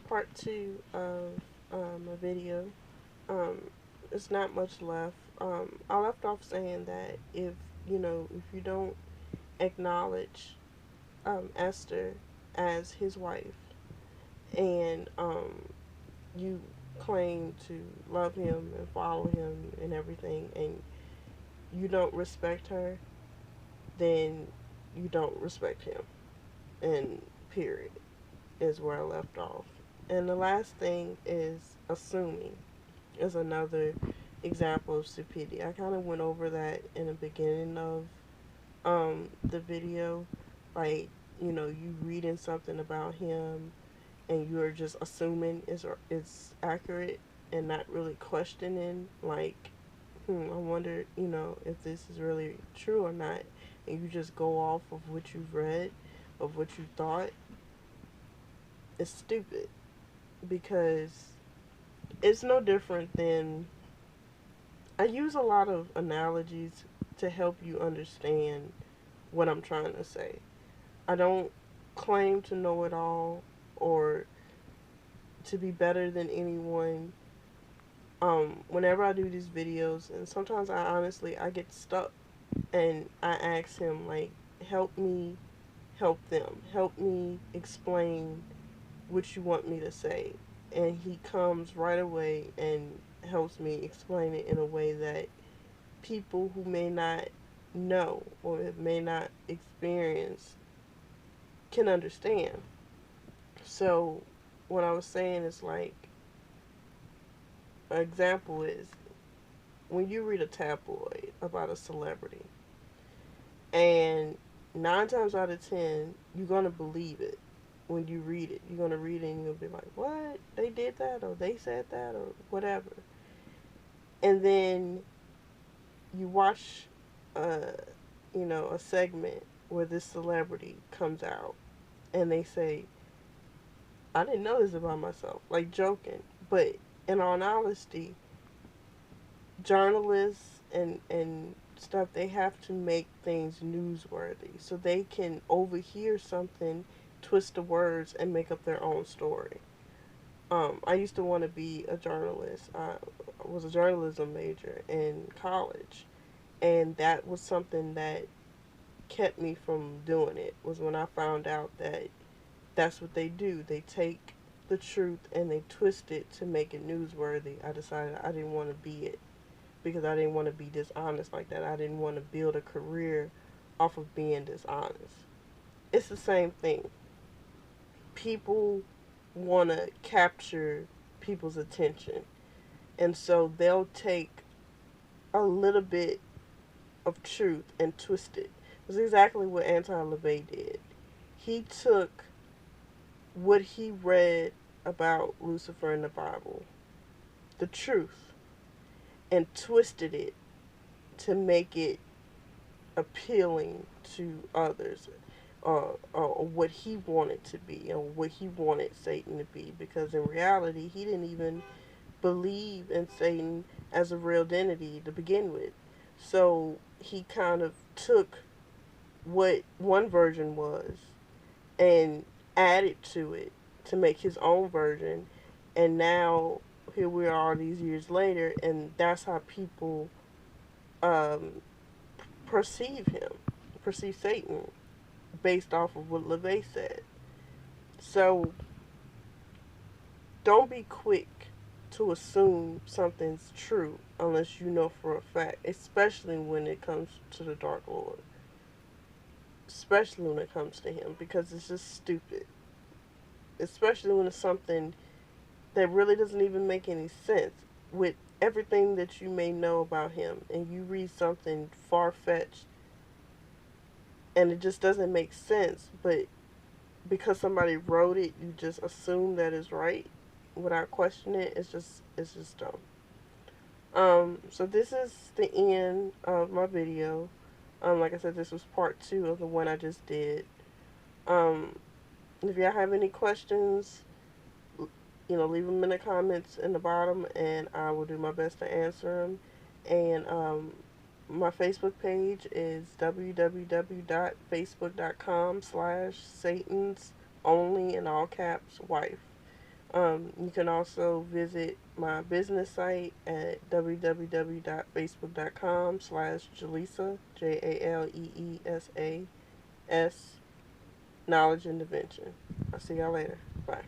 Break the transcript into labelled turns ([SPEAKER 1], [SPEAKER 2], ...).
[SPEAKER 1] Part two of a video. Um, it's not much left. I left off saying that if you don't acknowledge Esther as his wife, and you claim to love him and follow him and everything, and you don't respect her, then you don't respect him. And period is where I left off. And the last thing is assuming is another example of stupidity. I kind of went over that in the beginning of the video. Like, you reading something about him and you're just assuming it's accurate and not really questioning, like, I wonder, if this is really true or not. And you just go off of what you've read, of what you thought. It's stupid because it's no different than, I use a lot of analogies to help you understand what I'm trying to say. I don't claim to know it all or to be better than anyone. Whenever I do these videos, and sometimes I get stuck, and I ask him, like, help me help them, help me explain what you want me to say, and he comes right away and helps me explain it in a way that people who may not know or may not experience can understand. So what I was saying is, like, an example is when you read a tabloid about a celebrity, and 9 times out of 10 you're gonna believe it. When you read it, you're gonna read it and you'll be like, what, they did that, or they said that, or whatever. And then you watch uh a segment where this celebrity comes out and they say, I didn't know this about myself, like joking. But in all honesty, journalists and stuff, they have to make things newsworthy so they can overhear something, twist the words, and make up their own story. I used to want to be a journalist. I was a journalism major in college, and that was something that kept me from doing it. Was when I found out that that's what they do. They take the truth and they twist it to make it newsworthy. I decided I didn't want to be it because I didn't want to be dishonest like that. I didn't want to build a career off of being dishonest. It's the same thing. People want to capture people's attention, and so they'll take a little bit of truth and twist it. That's exactly what Anti-LaVey did. He took what he read about Lucifer in the Bible, the truth, and twisted it to make it appealing to others, or what he wanted to be, or what he wanted Satan to be. Because in reality, he didn't even believe in Satan as a real entity to begin with. So he kind of took what one version was and added to it to make his own version. And now here we are all these years later, and that's how people um, perceive him, perceive Satan, based off of what LaVey said. So don't be quick to assume something's true unless you know for a fact, especially when it comes to the Dark Lord. Especially when it comes to him, because it's just stupid. Especially when it's something that really doesn't even make any sense with everything that you may know about him, and you read something far fetched and it just doesn't make sense, but because somebody wrote it, you just assume that it's right without questioning it. It's just dumb. So this is the end of my video. Like I said, this was part two of the one I just did. Um, if y'all have any questions, leave them in the comments in the bottom, and I will do my best to answer them. And my Facebook page is www.facebook.com/Satan's only in all caps wife. You can also visit my business site at www.facebook.com/Jaleesa, JALEESAS, Knowledge Intervention. I'll see y'all later. Bye.